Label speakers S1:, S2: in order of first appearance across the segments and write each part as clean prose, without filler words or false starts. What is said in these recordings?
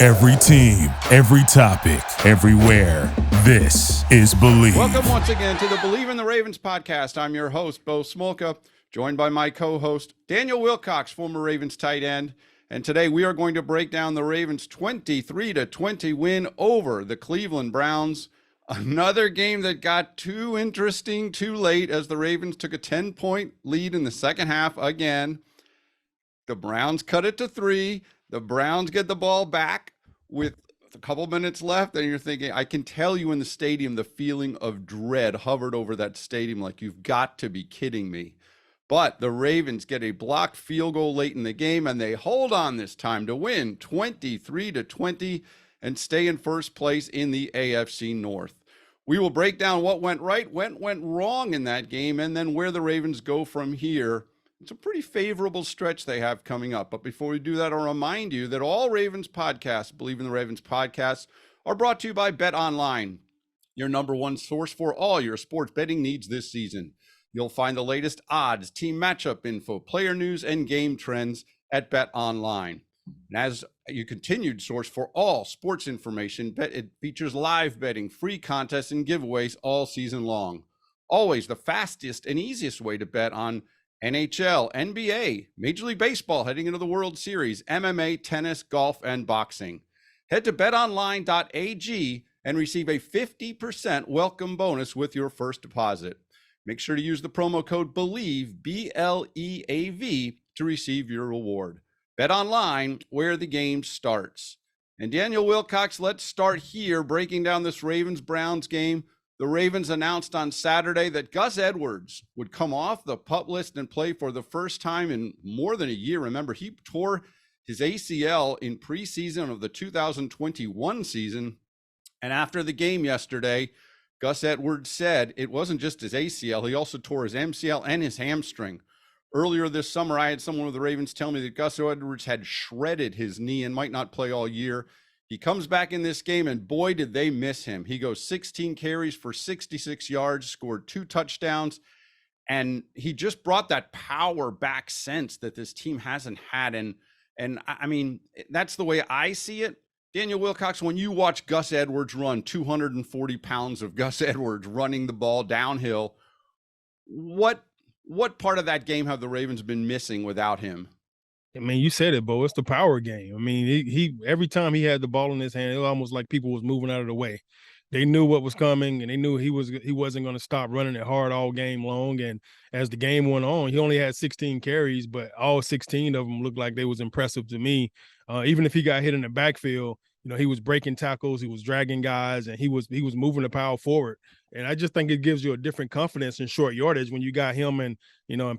S1: Every team, every topic, everywhere. This is Believe.
S2: Welcome once again to the Believe in the Ravens podcast. I'm your host, Bo Smolka, joined by my co-host, Daniel Wilcox, former Ravens tight end. And today we are going to break down the Ravens' 23-20 win over the Cleveland Browns. Another game that got too interesting too late as the Ravens took a 10-point lead in the second half again. The Browns cut it to 3. The Browns get the ball back with a couple minutes left, and you're thinking, I can tell you in the stadium, the feeling of dread hovered over that stadium like, you've got to be kidding me. But the Ravens get a blocked field goal late in the game, and they hold on this time to win 23-20 and stay in first place in the AFC North. We will break down what went right, what went wrong in that game, and then where the Ravens go from here. It's a pretty favorable stretch they have coming up. But before we do that, I'll remind you that all Ravens podcasts, Believe in the Ravens podcasts, are brought to you by Bet Online, your number one source for all your sports betting needs this season. You'll find the latest odds, team matchup info, player news, and game trends at Bet Online. And as your continued source for all sports information, it features live betting, free contests, and giveaways all season long. Always the fastest and easiest way to bet on NHL, NBA, Major League Baseball heading into the World Series, MMA, tennis, golf, and boxing. Head to betonline.ag and receive a 50% welcome bonus with your first deposit. Make sure to use the promo code BELIEVE, B-L-E-A-V, to receive your reward. BetOnline, where the game starts. And Daniel Wilcox, let's start here breaking down this Ravens-Browns game. The Ravens announced on Saturday that Gus Edwards would come off the PUP list and play for the first time in more than a year. Remember, he tore his ACL in preseason of the 2021 season. And after the game yesterday, Gus Edwards said it wasn't just his ACL. He also tore his MCL and his hamstring. Earlier this summer, I had someone with the Ravens tell me that Gus Edwards had shredded his knee and might not play all year. He comes back in this game, and boy, did they miss him. He goes 16 carries for 66 yards, scored 2 touchdowns, and he just brought that power back sense that this team hasn't had. And I mean, that's the way I see it. Daniel Wilcox, when you watch Gus Edwards run, 240 pounds of Gus Edwards running the ball downhill, what part of that game have the Ravens been missing without him?
S3: I mean, you said it, Bo. It's the power game. I mean, he every time he had the ball in his hand, it was almost like people was moving out of the way. They knew what was coming, and they knew he wasn't going to stop running it hard all game long. And as the game went on, he only had 16 carries, but all 16 of them looked like they was impressive to me. Even if he got hit in the backfield, you know, he was breaking tackles, he was dragging guys, and he was moving the power forward. And I just think it gives you a different confidence in short yardage when you got him and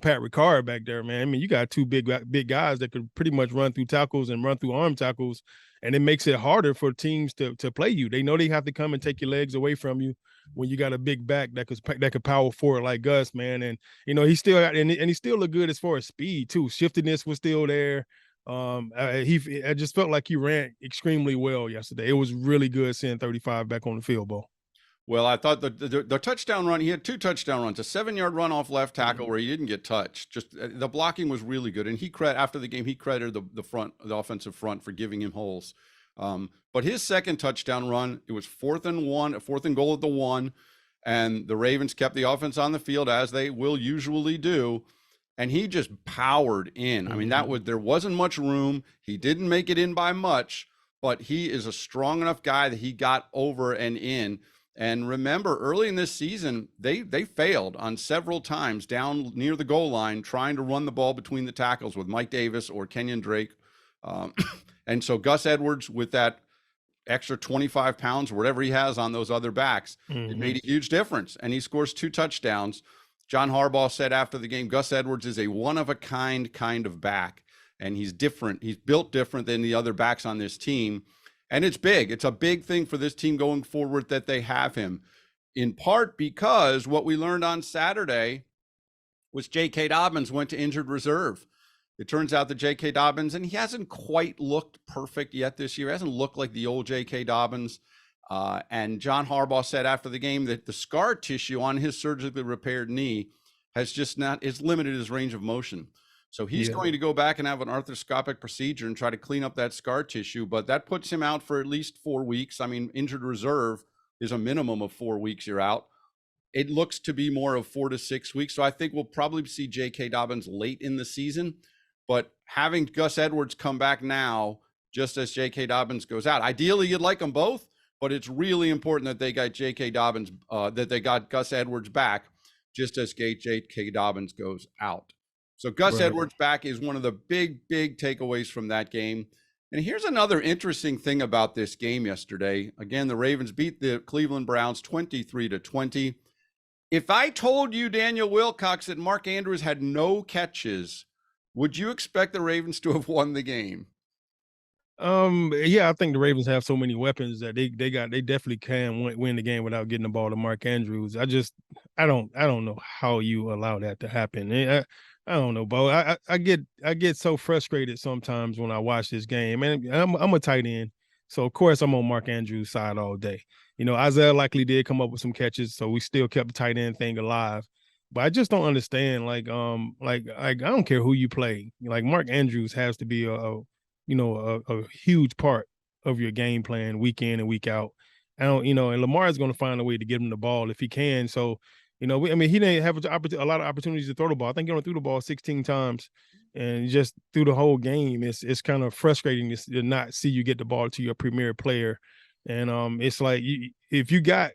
S3: Pat Ricard back there, man. I mean, you got 2 big guys that could pretty much run through tackles and run through arm tackles, and it makes it harder for teams to play you. They know they have to come and take your legs away from you when you got a big back that could power forward like Gus, man. And he still got and he still looked good as far as speed too. Shiftedness was still there. I just felt like he ran extremely well yesterday. It was really good seeing 35 back on the field, Bo.
S2: Well, I thought the touchdown run, he had 2 touchdown runs, a 7-yard run off left tackle where he didn't get touched. Just the blocking was really good. And after the game, he credited the offensive front for giving him holes. But his second touchdown run, it was 4th and goal at the 1. And the Ravens kept the offense on the field as they will usually do. And he just powered in. I mean, there wasn't much room. He didn't make it in by much, but he is a strong enough guy that he got over and in. And remember, early in this season, they failed on several times down near the goal line trying to run the ball between the tackles with Mike Davis or Kenyon Drake. And so Gus Edwards, with that extra 25 pounds, whatever he has on those other backs, it made a huge difference. And he scores 2 touchdowns. John Harbaugh said after the game, Gus Edwards is a one-of-a-kind kind of back, and he's different. He's built different than the other backs on this team, and it's big. It's a big thing for this team going forward that they have him, in part because what we learned on Saturday was J.K. Dobbins went to injured reserve. It turns out that J.K. Dobbins, and he hasn't quite looked perfect yet this year, hasn't looked like the old J.K. Dobbins. And John Harbaugh said after the game that the scar tissue on his surgically repaired knee has limited his range of motion. So he's going to go back and have an arthroscopic procedure and try to clean up that scar tissue, but that puts him out for at least 4 weeks. I mean, injured reserve is a minimum of 4 weeks you're out. It looks to be more of 4 to 6 weeks. So I think we'll probably see J.K. Dobbins late in the season, but having Gus Edwards come back now, just as J.K. Dobbins goes out, ideally you'd like them both, but it's really important that they got J.K. Dobbins, that they got Gus Edwards back just as J.K. Dobbins goes out. So Gus Edwards back is one of the big takeaways from that game. And here's another interesting thing about this game yesterday. Again, the Ravens beat the Cleveland Browns 23-20. If I told you, Daniel Wilcox, that Mark Andrews had no catches, would you expect the Ravens to have won the game?
S3: Yeah, I think the Ravens have so many weapons that they definitely can win the game without getting the ball to Mark Andrews. I don't know how you allow that to happen. I don't know, Bo. I get so frustrated sometimes when I watch this game, and I'm a tight end, so of course I'm on Mark Andrews' side all day. You know, Isaiah likely did come up with some catches, so we still kept the tight end thing alive. But I just don't understand, like I don't care who you play. Like Mark Andrews has to be a huge part of your game plan week in and week out. And Lamar is going to find a way to get him the ball if he can. So, he didn't have a lot of opportunities to throw the ball. I think he only threw the ball 16 times, and just through the whole game, it's kind of frustrating to not see you get the ball to your premier player. And it's like if you got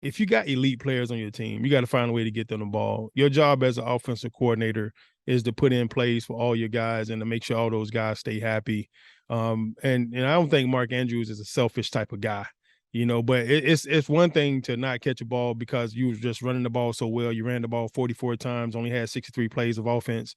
S3: elite players on your team, you got to find a way to get them the ball. Your job as an offensive coordinator is to put in plays for all your guys and to make sure all those guys stay happy. And I don't think Mark Andrews is a selfish type of guy, but it's one thing to not catch a ball because you were just running the ball so well. You ran the ball 44 times, only had 63 plays of offense,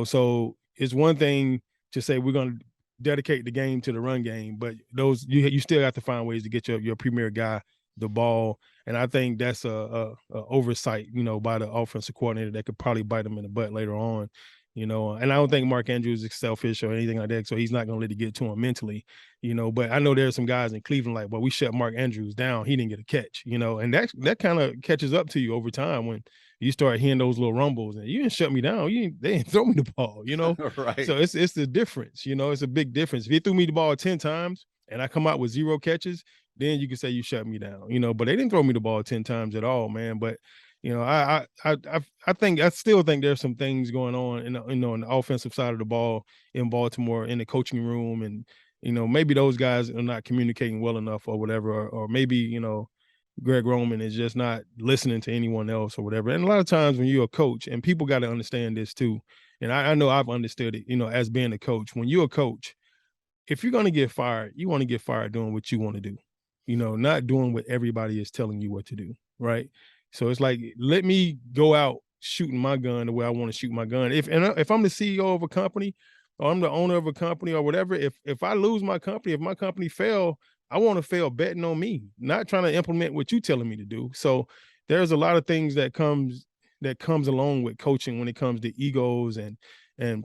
S3: so it's one thing to say we're going to dedicate the game to the run game, but those you still have to find ways to get your premier guy the ball. And I think that's a oversight, by the offensive coordinator that could probably bite him in the butt later on, and I don't think Mark Andrews is selfish or anything like that. So he's not going to let it get to him mentally, but I know there's some guys in Cleveland like, well, we shut Mark Andrews down. He didn't get a catch, and that kind of catches up to you over time when you start hearing those little rumbles and you didn't shut me down. They didn't throw me the ball,
S2: Right.
S3: So it's the difference, it's a big difference. If he threw me the ball 10 times and I come out with 0 catches, then you can say you shut me down, but they didn't throw me the ball 10 times at all, man. But, I still think there's some things going on in the offensive side of the ball in Baltimore in the coaching room. And, maybe those guys are not communicating well enough or whatever, or maybe, Greg Roman is just not listening to anyone else or whatever. And a lot of times when you're a coach, and people got to understand this too. And I know I've understood it, as being a coach, when you're a coach, if you're going to get fired, you want to get fired doing what you want to do. Not doing what everybody is telling you what to do, right? So it's like, let me go out shooting my gun the way I want to shoot my gun. If I'm the CEO of a company or I'm the owner of a company or whatever, if I lose my company, if my company fail, I want to fail betting on me, not trying to implement what you're telling me to do. So there's a lot of things that comes along with coaching when it comes to egos and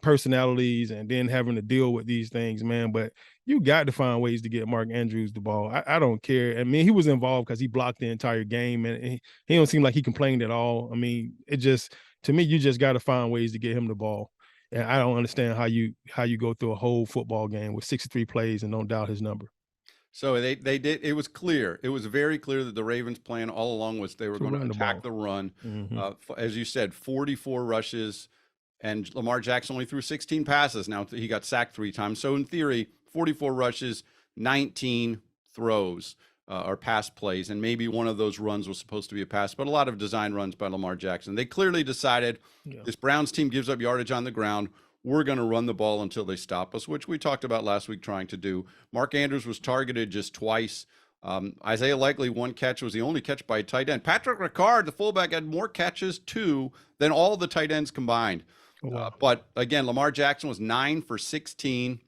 S3: personalities and then having to deal with these things, man. But you got to find ways to get Mark Andrews the ball. I don't care. I mean, he was involved because he blocked the entire game, and he don't seem like he complained at all. I mean, to me, you just got to find ways to get him the ball. And I don't understand how you go through a whole football game with 63 plays and don't dial his number.
S2: So they did. It was clear. It was very clear that the Ravens' plan all along was they were going to attack the run. Mm-hmm. As you said, 44 rushes, and Lamar Jackson only threw 16 passes. Now he got sacked 3 times. So in theory, 44 rushes, 19 throws or pass plays, and maybe one of those runs was supposed to be a pass, but a lot of design runs by Lamar Jackson. They clearly decided this Browns team gives up yardage on the ground. We're going to run the ball until they stop us, which we talked about last week trying to do. Mark Andrews was targeted just twice. Isaiah Likely, 1 catch, was the only catch by a tight end. Patrick Ricard, the fullback, had more catches, 2, than all the tight ends combined. Oh, wow. But again, Lamar Jackson was 9 for 16.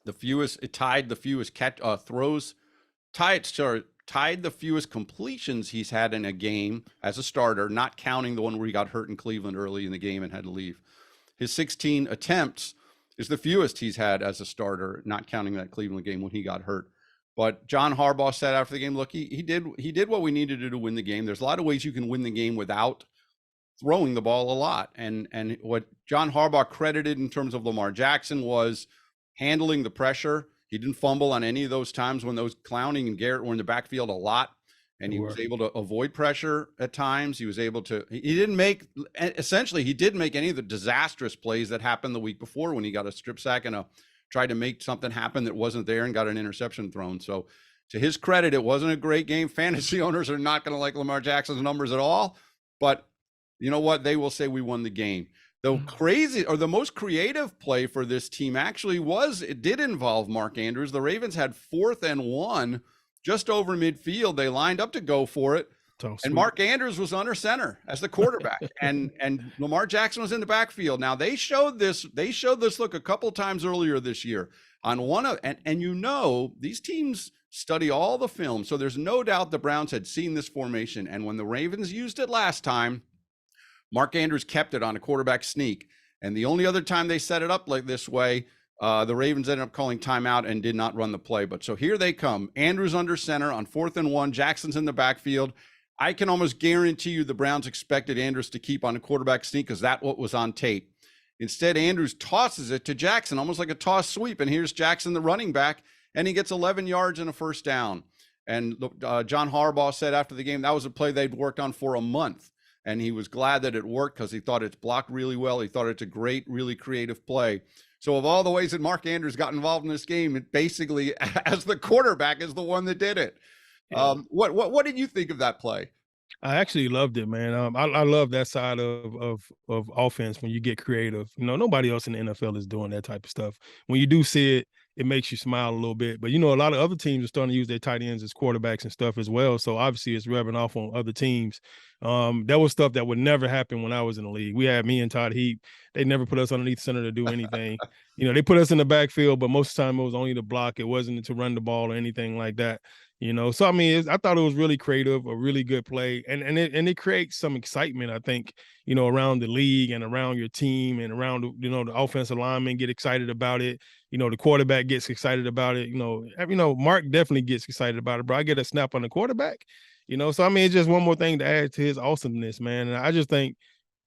S2: It tied the fewest tied the fewest completions he's had in a game as a starter, not counting the one where he got hurt in Cleveland early in the game and had to leave. His 16 attempts is the fewest he's had as a starter, not counting that Cleveland game when he got hurt. But John Harbaugh said after the game, look, he did what we needed to do to win the game. There's a lot of ways you can win the game without throwing the ball a lot. And what John Harbaugh credited in terms of Lamar Jackson was handling the pressure. He didn't fumble on any of those times when those Clowning and Garrett were in the backfield a lot. And he was able to avoid pressure at times. He was able to, he didn't make, essentially, he didn't make any of the disastrous plays that happened the week before when he got a strip sack and tried to make something happen that wasn't there and got an interception thrown. So to his credit, it wasn't a great game. Fantasy owners are not going to like Lamar Jackson's numbers at all, but you know what? They will say we won the game. The crazy or the most creative play for this team actually it did involve Mark Andrews. The Ravens had 4th and 1 just over midfield. They lined up to go for it. And Mark Andrews was under center as the quarterback, and Lamar Jackson was in the backfield. Now they showed this look a couple times earlier this year on one of, and you know, these teams study all the film. So there's no doubt the Browns had seen this formation. And when the Ravens used it last time, Mark Andrews kept it on a quarterback sneak. And the only other time they set it up like this way, the Ravens ended up calling timeout and did not run the play. But so here they come. Andrews under center on 4th and 1. Jackson's in the backfield. I can almost guarantee you the Browns expected Andrews to keep on a quarterback sneak because that's what was on tape. Instead, Andrews tosses it to Jackson, almost like a toss sweep. And here's Jackson, the running back, and he gets 11 yards and a first down. And John Harbaugh said after the game, that was a play they'd worked on for a month. And he was glad that it worked because he thought it's blocked really well. He thought it's a great, really creative play. So of all the ways that Mark Andrews got involved in this game, it basically, as the quarterback, is the one that did it. Yeah. What did you think of that play?
S3: I actually loved it, man. I love that side of offense when you get creative. You know, nobody else in the NFL is doing that type of stuff. When you do see it, it makes you smile a little bit. But, you know, a lot of other teams are starting to use their tight ends as quarterbacks and stuff as well. So, obviously, it's rubbing off on other teams. That was stuff that would never happen when I was in the league. We had me and Todd Heap. They never put us underneath center to do anything. You know, they put us in the backfield, but most of the time it was only to block. It wasn't to run the ball or anything like that. You know, so I mean, I thought it was really creative, a really good play, and it creates some excitement, I think, you know, around the league and around your team and around, you know, the offensive linemen get excited about it. You know, the quarterback gets excited about it. You know, Mark definitely gets excited about it, bro. I get a snap on the quarterback, you know. So I mean, it's just one more thing to add to his awesomeness, man. And I just think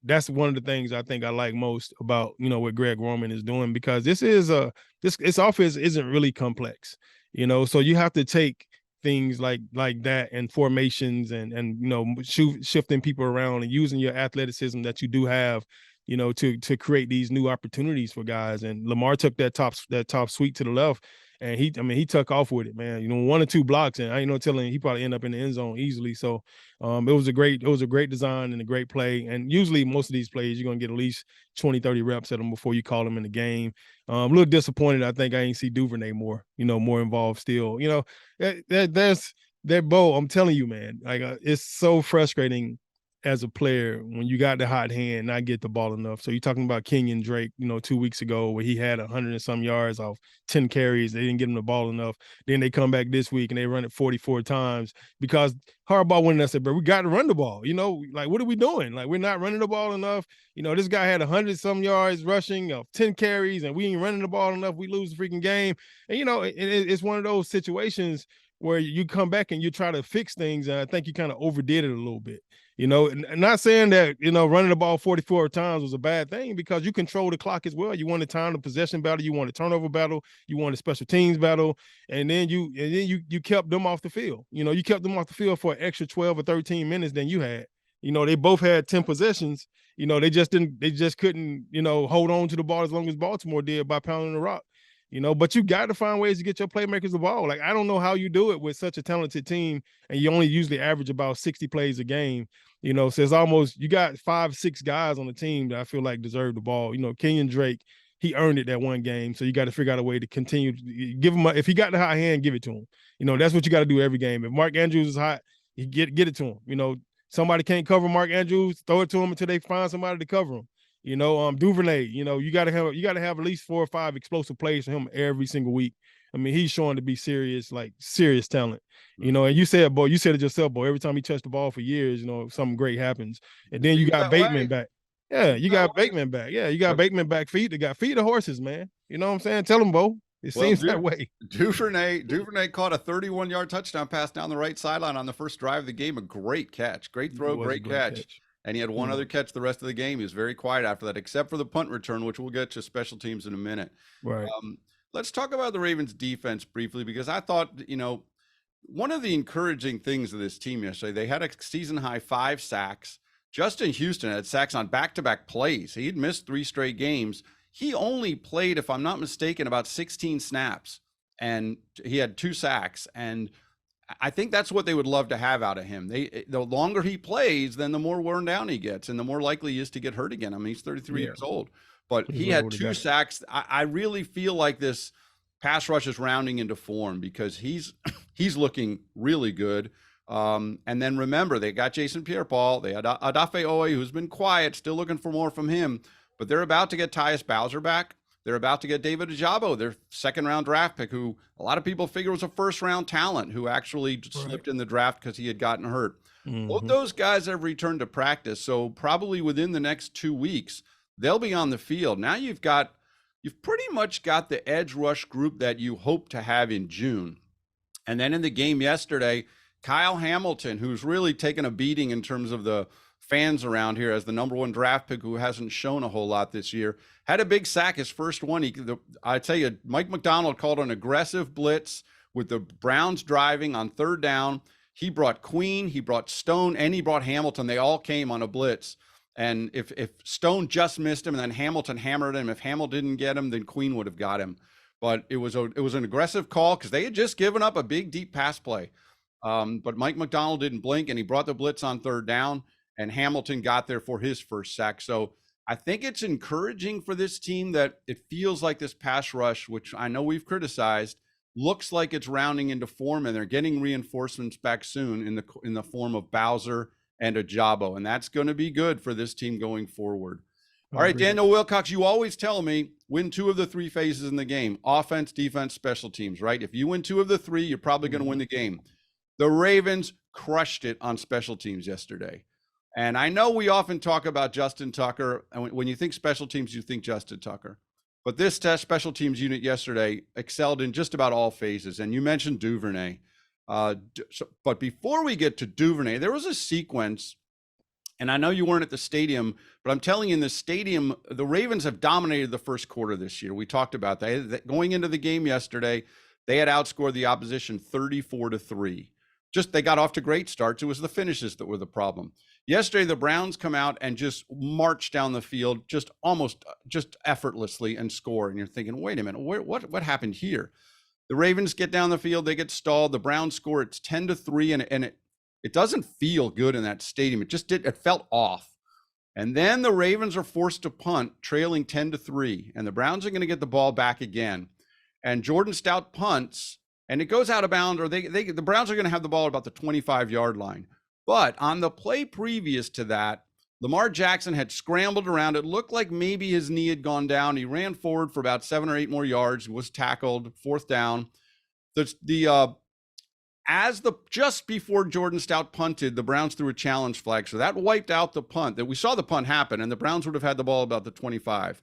S3: that's one of the things I think I like most about, you know, what Greg Roman is doing, because this offense isn't really complex, you know. So you have to take things like that and formations and you know, shifting people around and using your athleticism that you do have, you know, to create these new opportunities for guys. And Lamar took that top sweep to the left, and he took off with it, man. You know, 1 or 2 blocks, and I ain't no telling he probably end up in the end zone easily. So it was a great design and a great play. And usually most of these plays, you're gonna get at least 20, 30 reps at them before you call them in the game. A little disappointed. I think I ain't see Duvernay more involved still. You know, there's that Bo. I'm telling you, man, like it's so frustrating as a player when you got the hot hand, not get the ball enough. So you're talking about Kenyon Drake, you know, 2 weeks ago where he had 100 and some yards off 10 carries. They didn't get him the ball enough. Then they come back this week and they run it 44 times because Harbaugh went and said, bro, we got to run the ball. You know, like, what are we doing? Like, we're not running the ball enough. You know, this guy had 100 some yards rushing of 10 carries and we ain't running the ball enough. We lose the freaking game. And, you know, it's one of those situations where you come back and you try to fix things. And I think you kind of overdid it a little bit. You know, and not saying that, you know, running the ball 44 times was a bad thing, because you control the clock as well. You want a time to possession battle, you want a turnover battle, you want a special teams battle, and then you kept them off the field. You know, you kept them off the field for an extra 12 or 13 minutes than you had. You know, they both had 10 possessions. You know, they just couldn't, you know, hold on to the ball as long as Baltimore did by pounding the rock. You know, but you got to find ways to get your playmakers the ball. Like, I don't know how you do it with such a talented team, and you only usually average about 60 plays a game. You know, so it's almost, you got 5, 6 guys on the team that I feel like deserve the ball. You know, Kenyon Drake, he earned it that one game, so you got to figure out a way to continue to give him. If he got the hot hand, give it to him. You know, that's what you got to do every game. If Mark Andrews is hot, you get it to him. You know, somebody can't cover Mark Andrews, throw it to him until they find somebody to cover him. You know, Duvernay, you know, you gotta have at least 4 or 5 explosive plays for him every single week. I mean, he's showing to be serious talent. You know, and you said it yourself, boy. Every time he touched the ball for years, you know, something great happens. And then you got Bateman back. Yeah, you got Bateman back. Yeah, you got Bateman back. Feed the horses, man. You know what I'm saying? Tell him, Bo. It seems that way.
S2: Duvernay caught a 31-yard touchdown pass down the right sideline on the first drive of the game. A great catch, great throw, great catch. and he had one other catch the rest of the game. He was very quiet after that, except for the punt return, which we'll get to special teams in a minute.
S3: Right.
S2: Let's talk about the Ravens defense briefly, because I thought, one of the encouraging things of this team yesterday, they had a season high 5 sacks. Justin Houston had sacks on back-to-back plays. He had missed 3 straight games. He only played, if I'm not mistaken, about 16 snaps, and he had 2 sacks. And I think that's what they would love to have out of him. The longer he plays, then the more worn down he gets, and the more likely he is to get hurt again. I mean, he's 33 years old, but he had 2 sacks. I really feel like this pass rush is rounding into form, because he's looking really good. And then remember, they got Jason Pierre-Paul. They had Adafe Owe, who's been quiet, still looking for more from him. But they're about to get Tyus Bowser back. They're about to get David Ojabo, their second-round draft pick, who a lot of people figure was a first-round talent, who actually slipped in the draft because he had gotten hurt. Both those guys have returned to practice, so probably within the next 2 weeks, they'll be on the field. Now you've pretty much got the edge rush group that you hope to have in June. And then in the game yesterday, Kyle Hamilton, who's really taken a beating in terms of the fans around here as the #1 draft pick, who hasn't shown a whole lot this year, had a big sack, his first one. I tell you, Mike McDonald called an aggressive blitz with the Browns driving on 3rd down. He brought Queen, he brought Stone, and he brought Hamilton. They all came on a blitz. And if Stone just missed him and then Hamilton hammered him, if Hamill didn't get him, then Queen would have got him. But it was an aggressive call, because they had just given up a big, deep pass play. But Mike McDonald didn't blink, and he brought the blitz on 3rd down, and Hamilton got there for his first sack. So I think it's encouraging for this team that it feels like this pass rush, which I know we've criticized, looks like it's rounding into form, and they're getting reinforcements back soon in the form of Bowser and Ojabo, and that's going to be good for this team going forward. All right, Daniel Wilcox, you always tell me win 2 of the 3 phases in the game: offense, defense, special teams, right? If you win 2 of the 3, you're probably going to win the game. The Ravens crushed it on special teams yesterday. And I know we often talk about Justin Tucker, and when you think special teams, you think Justin Tucker. But this special teams unit yesterday excelled in just about all phases. And you mentioned Duvernay. But before we get to Duvernay, there was a sequence, and I know you weren't at the stadium, but I'm telling you, in the stadium, the Ravens have dominated the first quarter this year. We talked about that. Going into the game yesterday, they had outscored the opposition 34-3. They got off to great starts. It was the finishes that were the problem. Yesterday, the Browns come out and just march down the field, just effortlessly, and score. And you're thinking, wait a minute, what happened here? The Ravens get down the field, they get stalled. The Browns score. It's 10-3, and it doesn't feel good in that stadium. It felt off. And then the Ravens are forced to punt, trailing 10-3, and the Browns are going to get the ball back again. And Jordan Stout punts, and it goes out of bounds, or the Browns are going to have the ball at about the 25-yard line. But on the play previous to that, Lamar Jackson had scrambled around. It looked like maybe his knee had gone down. He ran forward for about 7 or 8 more yards, was tackled, 4th down. Just before Jordan Stout punted, the Browns threw a challenge flag. So that wiped out the punt. That we saw the punt happen, and the Browns would have had the ball about the 25.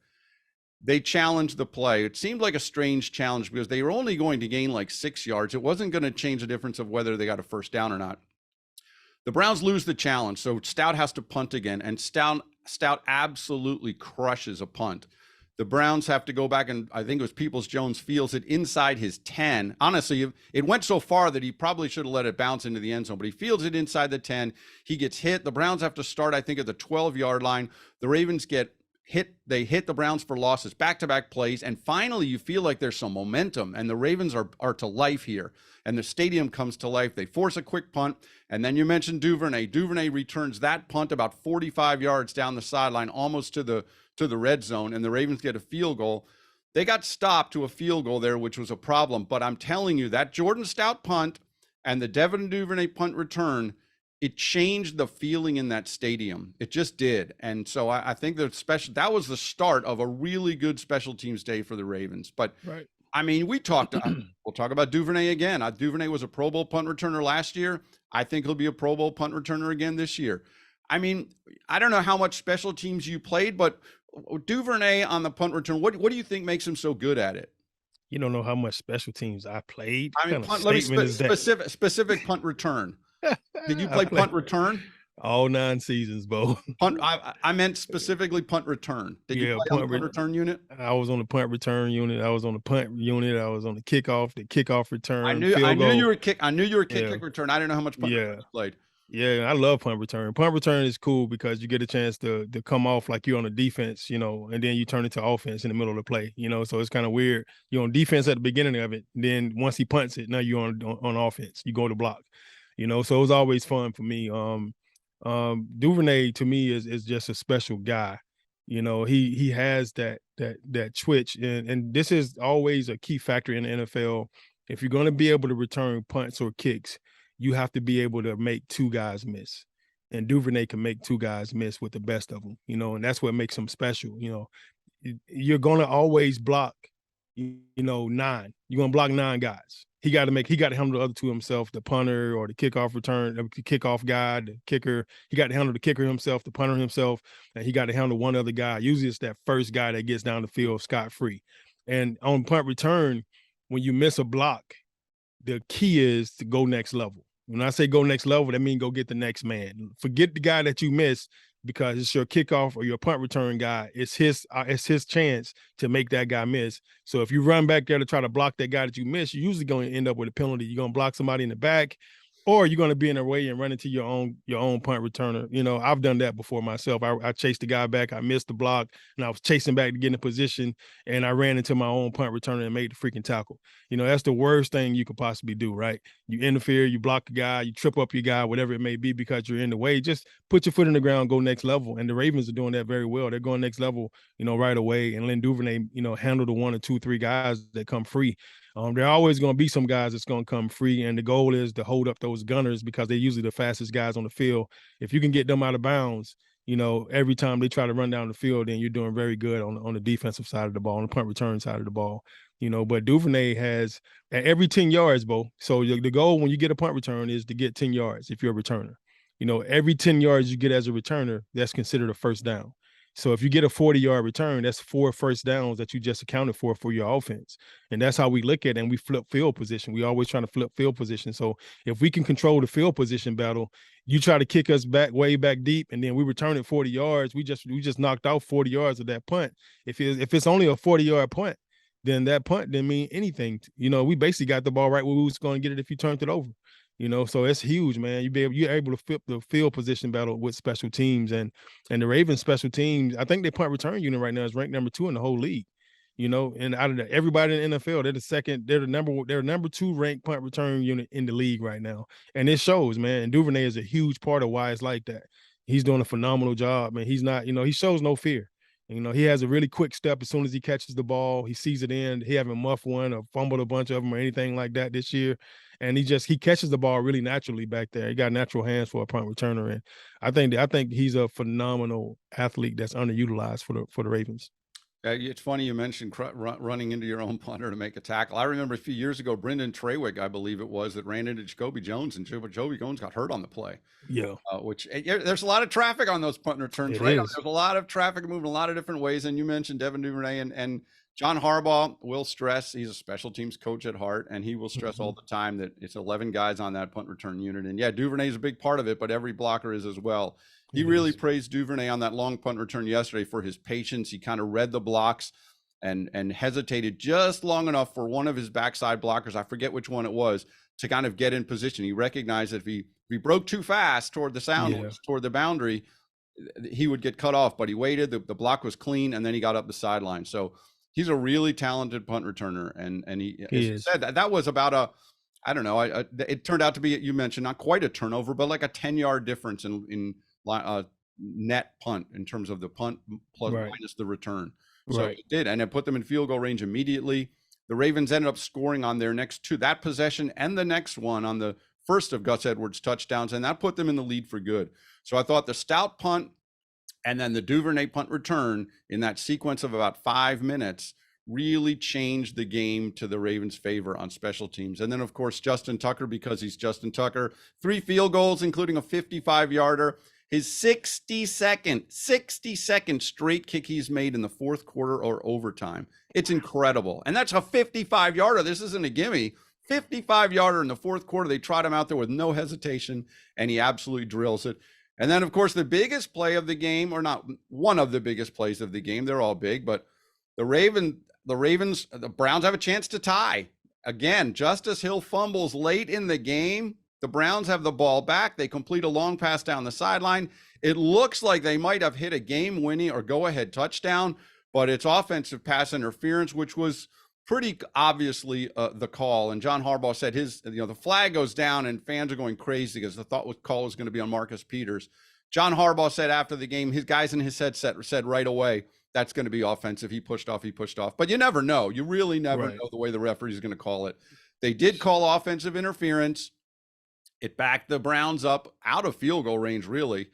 S2: They challenged the play. It seemed like a strange challenge, because they were only going to gain like 6 yards. It wasn't going to change the difference of whether they got a first down or not. The Browns lose the challenge, so Stout has to punt again, and Stout absolutely crushes a punt. The Browns have to go back, and I think it was Peoples-Jones fields it inside his 10. Honestly, it went so far that he probably should have let it bounce into the end zone, but he fields it inside the 10. He gets hit. The Browns have to start, I think, at the 12-yard line. The Ravens get hit. They hit the Browns for losses, back-to-back plays, and finally you feel like there's some momentum, and the Ravens are to life here, and the stadium comes to life. They force a quick punt, and then you mentioned Duvernay. Duvernay returns that punt about 45 yards down the sideline, almost to the red zone, and the Ravens get a field goal. They got stopped to a field goal there, which was a problem, but I'm telling you, that Jordan Stout punt and the Devin Duvernay punt return, it changed the feeling in that stadium. It just did. And so I think that was the start of a really good special teams day for the Ravens. But
S3: right.
S2: I mean, we'll talk about Duvernay again. Duvernay was a Pro Bowl punt returner last year. I think he'll be a Pro Bowl punt returner again this year. I mean, I don't know how much special teams you played, but Duvernay on the punt return, what do you think makes him so good at it?
S3: You don't know how much special teams I played.
S2: I mean, specific punt return. Did you play punt return?
S3: All 9 seasons, Bo.
S2: Punt. I meant specifically punt return. Did you
S3: Yeah,
S2: play on the punt return unit?
S3: I was on the punt return unit. I was on the punt unit. I was on the kickoff
S2: I
S3: return,
S2: knew I
S3: field
S2: knew you
S3: goal.
S2: were kick. I knew you were kick
S3: Yeah,
S2: kick return. I didn't know how much punt return
S3: yeah.
S2: you played.
S3: Yeah, I love punt return. Punt return is cool because you get a chance to come off like you're on a defense, and then you turn into offense in the middle of the play, So it's kind of weird. You're on defense at the beginning of it. Then once he punts it, now you're on offense. You go to block, So it was always fun for me. Duvernay to me is just a special guy. He has that twitch, and this is always a key factor in the NFL. If you're going to be able to return punts or kicks, you have to be able to make 2 guys miss. And Duvernay can make 2 guys miss with the best of them, and that's what makes him special. You're going to always block, 9. You're going to block 9 guys. He got to handle the other 2 himself, the punter or the kickoff return, the kickoff guy, the kicker. He got to handle the kicker himself, the punter himself, and he got to handle one other guy. Usually it's that first guy that gets down the field scot-free. And on punt return, when you miss a block, the key is to go next level. When I say go next level, that means go get the next man. Forget the guy that you miss because it's your kickoff or your punt return guy. It's his chance to make that guy miss. So if you run back there to try to block that guy that you miss, you're usually going to end up with a penalty. You're going to block somebody in the back, or you're going to be in their way and run into your own punt returner. I've done that before myself. I chased the guy back. I missed the block, and I was chasing back to get in position, and I ran into my own punt returner and made the freaking tackle. That's the worst thing you could possibly do, right? You interfere, you block a guy, you trip up your guy, whatever it may be, because you're in the way. Just put your foot in the ground, go next level. And the Ravens are doing that very well. They're going next level, right away. And Len Duvernay, handle the 1 or 2, 3 guys that come free. There are always going to be some guys that's going to come free, and the goal is to hold up those gunners because they're usually the fastest guys on the field. If you can get them out of bounds, every time they try to run down the field, then you're doing very good on the defensive side of the ball, on the punt return side of the ball. But Duvernay has at every 10 yards, Bo. So the goal when you get a punt return is to get 10 yards if you're a returner. Every 10 yards you get as a returner, that's considered a first down. So if you get a 40-yard return, that's 4 first downs that you just accounted for your offense. And that's how we look at it, and we flip field position. We always trying to flip field position. So if we can control the field position battle, you try to kick us back way back deep, and then we return it 40 yards. We just knocked out 40 yards of that punt. If it's only a 40-yard punt, then that punt didn't mean anything. We basically got the ball right where we was going to get it if you turned it over. So it's huge, man. You're able to flip the field position battle with special teams, and the Ravens special teams. I think their punt return unit right now is ranked number 2 in the whole league. And out of everybody in the NFL, they're the number 2 ranked punt return unit in the league right now, and it shows, man. And Duvernay is a huge part of why it's like that. He's doing a phenomenal job, man. He's not, he shows no fear. He has a really quick step as soon as he catches the ball. He sees it in. He haven't muffed one or fumbled a bunch of them or anything like that this year. And he catches the ball really naturally back there. He got natural hands for a punt returner. And I think he's a phenomenal athlete that's underutilized for the Ravens.
S2: It's funny you mentioned running into your own punter to make a tackle. I remember a few years ago, Brendan Trawick, I believe it was, that ran into Jacoby Jones, and Jacoby Jones got hurt on the play.
S3: Yeah.
S2: There's a lot of traffic on those punt returns, right?
S3: Is.
S2: There's a lot of traffic moving a lot of different ways. And you mentioned Devin Duvernay and John Harbaugh will stress, he's a special teams coach at heart, and he will stress all the time that it's 11 guys on that punt return unit. And yeah, Duvernay is a big part of it, but every blocker is as well. He really praised Duvernay on that long punt return yesterday for his patience. He kind of read the blocks and hesitated just long enough for one of his backside blockers, I forget which one it was, to kind of get in position. He recognized that if he broke too fast toward the boundary, he would get cut off, but he waited. The block was clean, and then he got up the sideline. So he's a really talented punt returner. And he said that was about it turned out to be, you mentioned, not quite a turnover, but like a 10-yard difference in net punt in terms of the punt plus minus the return. So it did, and it put them in field goal range immediately. The Ravens ended up scoring on their next 2, that possession and the next one on the first of Gus Edwards' touchdowns, and that put them in the lead for good. So I thought the stout punt and then the Duvernay punt return in that sequence of about 5 minutes really changed the game to the Ravens' favor on special teams. And then, of course, Justin Tucker, because he's Justin Tucker, 3 field goals, including a 55-yarder. His 60-second straight kick he's made in the fourth quarter or overtime. It's incredible. And that's a 55-yarder. This isn't a gimme. 55-yarder in the fourth quarter. They trot him out there with no hesitation, and he absolutely drills it. And then, of course, the biggest play of the game, or not one of the biggest plays of the game, they're all big, but the Browns have a chance to tie. Again, Justice Hill fumbles late in the game. The Browns have the ball back. They complete a long pass down the sideline. It looks like they might have hit a game-winning or go-ahead touchdown, but it's offensive pass interference, which was pretty obviously the call. And John Harbaugh said the flag goes down and fans are going crazy because the call was going to be on Marcus Peters. John Harbaugh said after the game, his guys in his headset said right away, that's going to be offensive. He pushed off. But you never know. You really never know the way the referee is going to call it. They did call offensive interference. It backed the Browns up out of field goal range, really.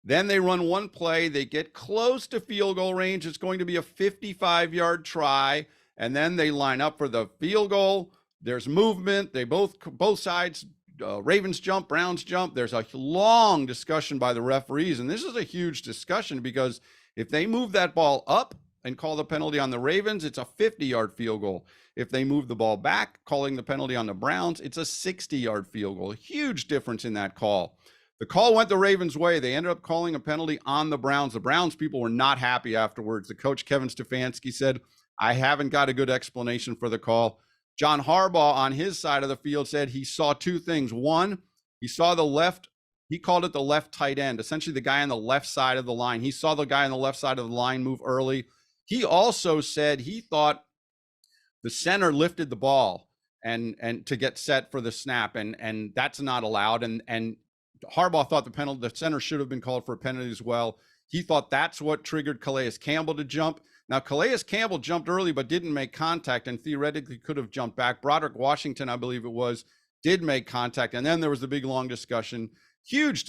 S2: Then they run one play. They get close to field goal range. It's going to be a 55-yard try. And then they line up for the field goal. There's movement. They both sides, Ravens jump, Browns jump. There's a long discussion by the referees. And this is a huge discussion because if they move that ball up and call the penalty on the Ravens, it's a 50-yard field goal. If they move the ball back, calling the penalty on the Browns, it's a 60-yard field goal. A huge difference in that call. The call went the Ravens' way. They ended up calling a penalty on the Browns. The Browns people were not happy afterwards. The coach, Kevin Stefanski, said, I haven't got a good explanation for the call. John Harbaugh on his side of the field said he saw two things. One, he saw he called it the left tight end, essentially the guy on the left side of the line. He saw the guy on the left side of the line move early. He also said he thought the center lifted the ball and to get set for the snap, and that's not allowed. And Harbaugh thought the center should have been called for a penalty as well. He thought that's what triggered Calais Campbell to jump. Now, Calais Campbell jumped early but didn't make contact and theoretically could have jumped back. Broderick Washington, I believe it was, did make contact. And then there was the big, long discussion, huge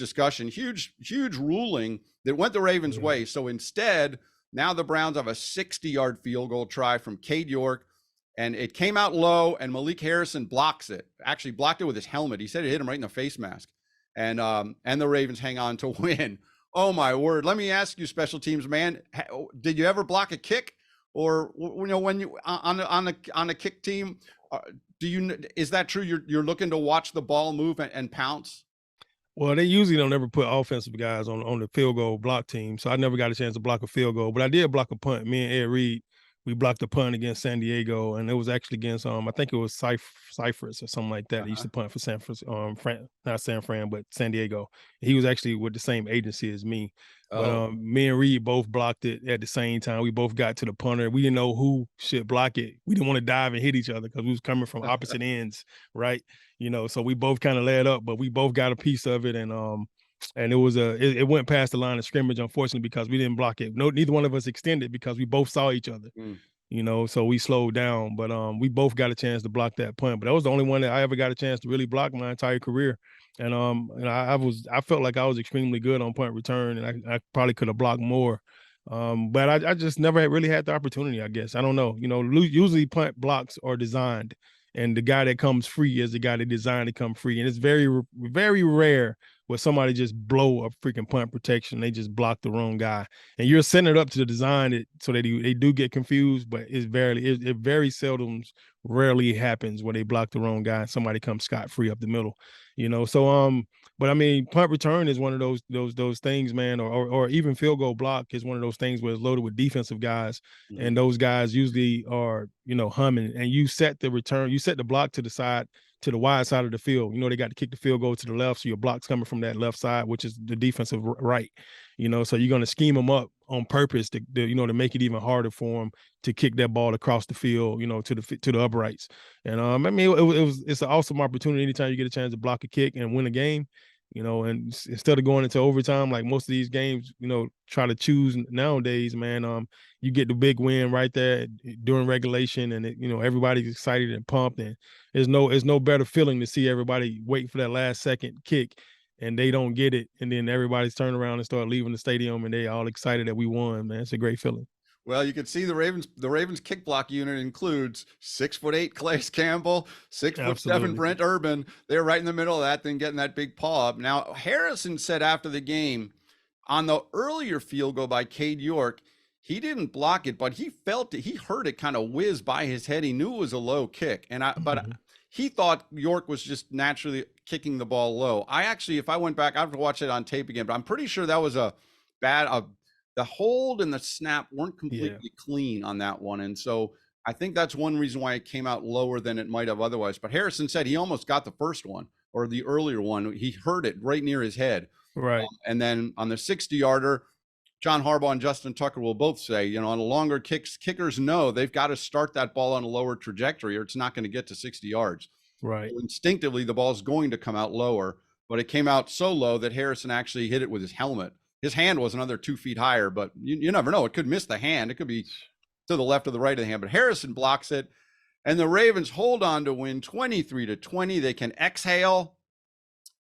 S2: ruling that went the Ravens' way. So instead, now the Browns have a 60-yard field goal try from Cade York. And it came out low, and Malik Harrison blocks it. Actually blocked it with his helmet. He said it hit him right in the face mask. And the Ravens hang on to win. Oh my word! Let me ask you, special teams man, did you ever block a kick, or when you on a kick team? Is that true? You're looking to watch the ball move and pounce?
S3: Well, they usually don't ever put offensive guys on the field goal block team, so I never got a chance to block a field goal. But I did block a punt. Me and Ed Reed, we blocked a punt against San Diego, and it was actually against I think it was Cyphers or something like that. He used to punt for not San Fran, but San Diego. He was actually with the same agency as me. But me and Reed both blocked it at the same time. We both got to the punter. We didn't know who should block it. We didn't want to dive and hit each other because we was coming from opposite ends, right? So we both kind of led up, but we both got a piece of it, and it was it went past the line of scrimmage, unfortunately, because we didn't block it. Neither one of us extended because we both saw each other. So we slowed down, but we both got a chance to block that punt. But that was the only one that I ever got a chance to really block my entire career. And I felt like I was extremely good on punt return, and I probably could have blocked more. But I just never really had the opportunity, I guess. I don't know. Usually punt blocks are designed, and the guy that comes free is the guy that designed to come free. And it's very, very rare where somebody just blow a freaking punt protection. They just block the wrong guy. And you're setting it up to design it so that they do get confused, but it very seldom, rarely happens where they block the wrong guy and somebody comes scot-free up the middle. But I mean, punt return is one of those things, man, or even field goal block is one of those things where it's loaded with defensive guys, and those guys usually are, humming, and you set the block to the side, to the wide side of the field. They got to kick the field goal to the left, so your block's coming from that left side, which is the defensive right. So you're going to scheme them up on purpose to make it even harder for them to kick that ball across the field, to the uprights. And it's an awesome opportunity anytime you get a chance to block a kick and win a game. And instead of going into overtime, like most of these games, try to choose nowadays, man, you get the big win right there during regulation, and everybody's excited and pumped, and there's no better feeling to see everybody waiting for that last second kick and they don't get it, and then everybody's turning around and start leaving the stadium and they all excited that we won, man. It's a great feeling.
S2: Well, you can see the Ravens kick block unit includes 6'8" Calais Campbell, 6'7" Brent Urban. They're right in the middle of that thing, getting that big paw up. Now, Harrison said after the game, on the earlier field goal by Cade York, he didn't block it, but he felt it. He heard it kind of whiz by his head. He knew it was a low kick, but he thought York was just naturally kicking the ball low. I actually, if I went back, I have to watch it on tape again, but I'm pretty sure that was the hold and the snap weren't completely clean on that one. And so I think that's one reason why it came out lower than it might have otherwise. But Harrison said he almost got the first one, or the earlier one. He heard it right near his head.
S3: Right.
S2: And then on the 60-yarder, John Harbaugh and Justin Tucker will both say, on the longer kicks, kickers know they've got to start that ball on a lower trajectory or it's not going to get to 60 yards.
S3: Right.
S2: So instinctively, the ball's going to come out lower, but it came out so low that Harrison actually hit it with his helmet. His hand was another 2 feet higher, but you never know. It could miss the hand. It could be to the left or the right of the hand, but Harrison blocks it. And the Ravens hold on to win 23-20. They can exhale,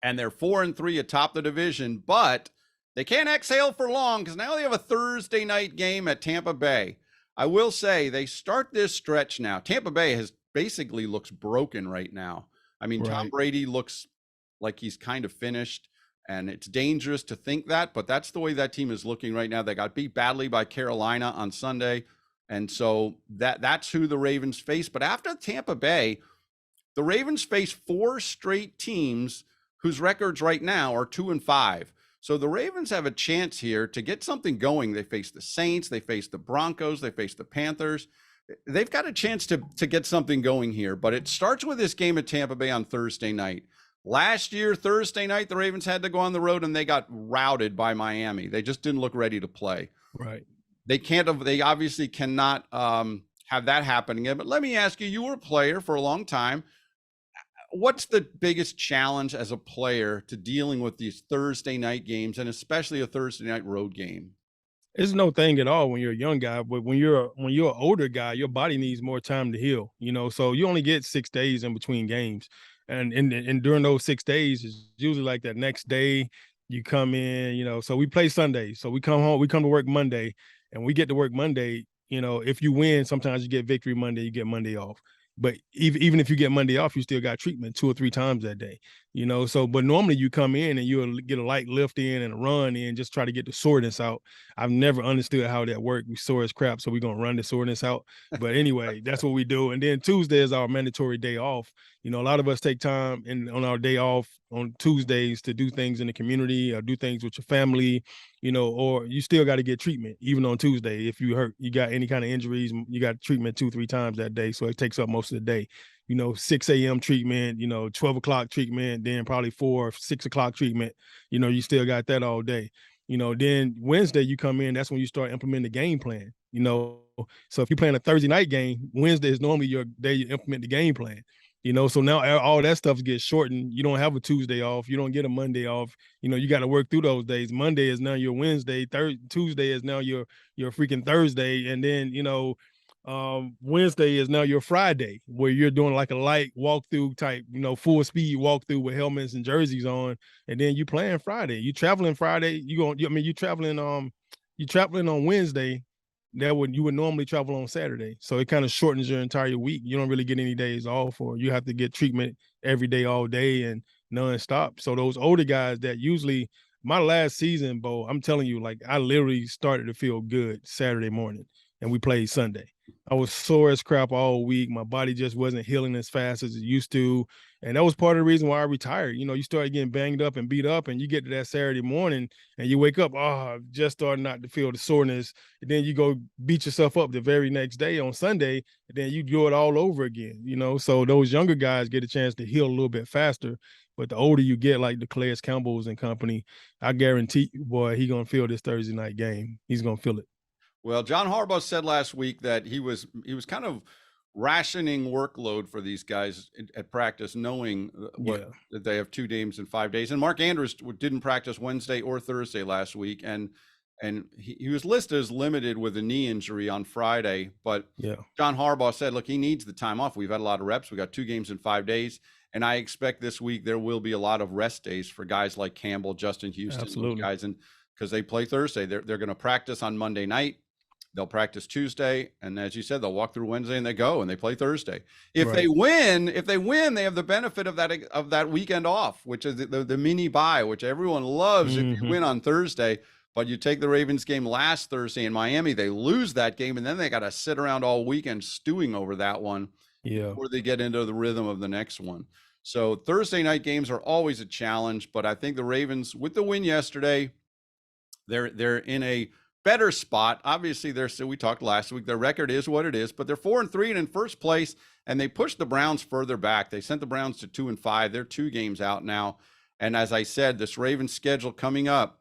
S2: and they're 4-3 atop the division, but they can't exhale for long because now they have a Thursday night game at Tampa Bay. I will say they start this stretch now. Tampa Bay has basically looks broken right now. I mean, Tom Brady looks like he's kind of finished, and it's dangerous to think that, but that's the way that team is looking right now. They got beat badly by Carolina on Sunday, and so that's who the Ravens face. But after Tampa Bay, the Ravens face 4 straight teams whose records right now are 2-5. So the Ravens have a chance here to get something going. They face the Saints, they face the Broncos, they face the Panthers. They've got a chance to get something going here, but it starts with this game at Tampa Bay on Thursday night. Last year, Thursday night, the Ravens had to go on the road and they got routed by Miami. They just didn't look ready to play.
S3: Right.
S2: They obviously cannot have that happening again. But let me ask you, you were a player for a long time. What's the biggest challenge as a player to dealing with these Thursday night games, and especially a Thursday night road game?
S3: It's no thing at all when you're a young guy, but when you're an older guy, your body needs more time to heal. So you only get 6 days in between games, and during those 6 days, it's usually like that next day you come in. So we play Sunday, so we come home, we come to work Monday, and we get to work Monday. If you win, sometimes you get victory Monday, you get Monday off. But even if you get Monday off, you still got treatment 2 or 3 times that day, but normally you come in and you'll get a light lift in and a run in, just try to get the soreness out. I've never understood how that worked. We sore as crap, so we're going to run the soreness out. But anyway, that's what we do. And then Tuesday is our mandatory day off. A lot of us take time on our day off on Tuesdays to do things in the community or do things with your family, or you still got to get treatment even on Tuesday. If you hurt, you got any kind of injuries, you got treatment 2 or 3 times that day. So it takes up most of the day. 6 a.m. treatment, 12 o'clock treatment, then probably 4 or 6 o'clock treatment. You still got that all day. Then Wednesday you come in, that's when you start implementing the game plan. So if you're playing a Thursday night game, Wednesday is normally your day you implement the game plan. So now all that stuff gets shortened. You don't have a Tuesday off. You don't get a Monday off. You got to work through those days. Monday is now your Wednesday. Tuesday is now your freaking Thursday. And then, Wednesday is now your Friday, where you're doing like a light walkthrough type, full speed walkthrough with helmets and jerseys on. And then you playing Friday. You traveling Friday. You traveling on Wednesday. You would normally travel on Saturday. So it kind of shortens your entire week. You don't really get any days off, or you have to get treatment every day, all day and nonstop. So those older guys that usually, my last season, Bo, I'm telling you, like I literally started to feel good Saturday morning and we played Sunday. I was sore as crap all week. My body just wasn't healing as fast as it used to. And that was part of the reason why I retired. You started getting banged up and beat up, and you get to that Saturday morning and you wake up, just starting not to feel the soreness. And then you go beat yourself up the very next day on Sunday, and then you do it all over again, So those younger guys get a chance to heal a little bit faster. But the older you get, like the Calais Campbells and company, I guarantee you, boy, he's going to feel this Thursday night game. He's going to feel it.
S2: Well, John Harbaugh said last week that he was kind of rationing workload for these guys at practice, knowing that they have 2 games in 5 days. And Mark Andrews didn't practice Wednesday or Thursday last week, and he was listed as limited with a knee injury on Friday. But John Harbaugh said, look, he needs the time off. We've had a lot of reps. We got 2 games in 5 days. And I expect this week there will be a lot of rest days for guys like Campbell, Justin Houston,
S3: absolutely,
S2: guys, and because they play Thursday, they're going to practice on Monday night. They'll practice Tuesday, and as you said, they'll walk through Wednesday and they go and they play Thursday. If they win, they have the benefit of that weekend off, which is the mini bye, which everyone loves. If you win on Thursday, but you take the Ravens game last Thursday in Miami, they lose that game, and then they got to sit around all weekend stewing over that one. before they get into the rhythm of the next one. So Thursday night games are always a challenge, but I think the Ravens, with the win yesterday, they're in a better spot. Obviously, we talked last week, their record is what it is, but they're 4-3 and in first place, and they pushed the Browns further back. They sent the Browns to 2-5. They're 2 games out now. And as I said, this Ravens schedule coming up,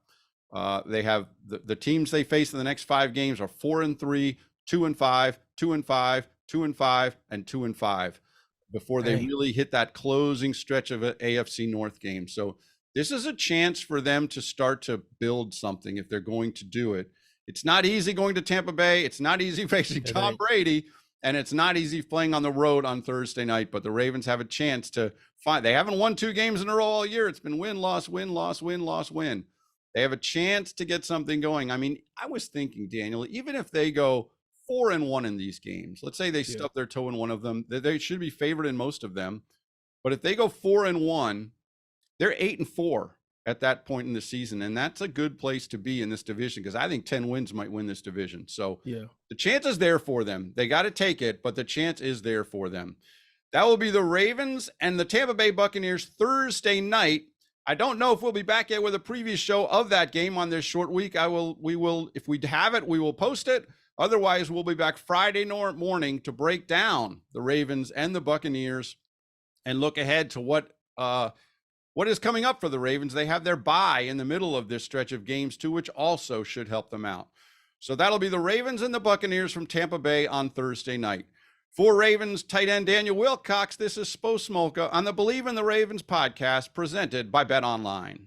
S2: they have the teams they face in the next 5 games are 4-3, 2-5, 2-5, 2-5, and 2-5 before they really hit that closing stretch of an AFC North game. So this is a chance for them to start to build something if they're going to do it. It's not easy going to Tampa Bay. It's not easy facing Tom Brady, and it's not easy playing on the road on Thursday night, but the Ravens have a chance to find. They haven't won 2 games in a row all year. It's been win, loss, win, loss, win, loss, win. They have a chance to get something going. I mean, I was thinking, Daniel, even if they go 4-1 in these games, let's say they stub their toe in one of them, they should be favored in most of them. But if they go 4-1, they're 8-4 at that point in the season. And that's a good place to be in this division, because I think 10 wins might win this division. So the chance is there for them. They got to take it, but the chance is there for them. That will be the Ravens and the Tampa Bay Buccaneers Thursday night. I don't know if we'll be back yet with a previous show of that game on this short week. We will, if we have it, we will post it. Otherwise, we'll be back Friday morning to break down the Ravens and the Buccaneers and look ahead to what is coming up for the Ravens. They have their bye in the middle of this stretch of games too, which also should help them out. So that'll be the Ravens and the Buccaneers from Tampa Bay on Thursday night. For Ravens tight end Daniel Wilcox, this is Smolka on the Believe in the Ravens podcast presented by Bet Online.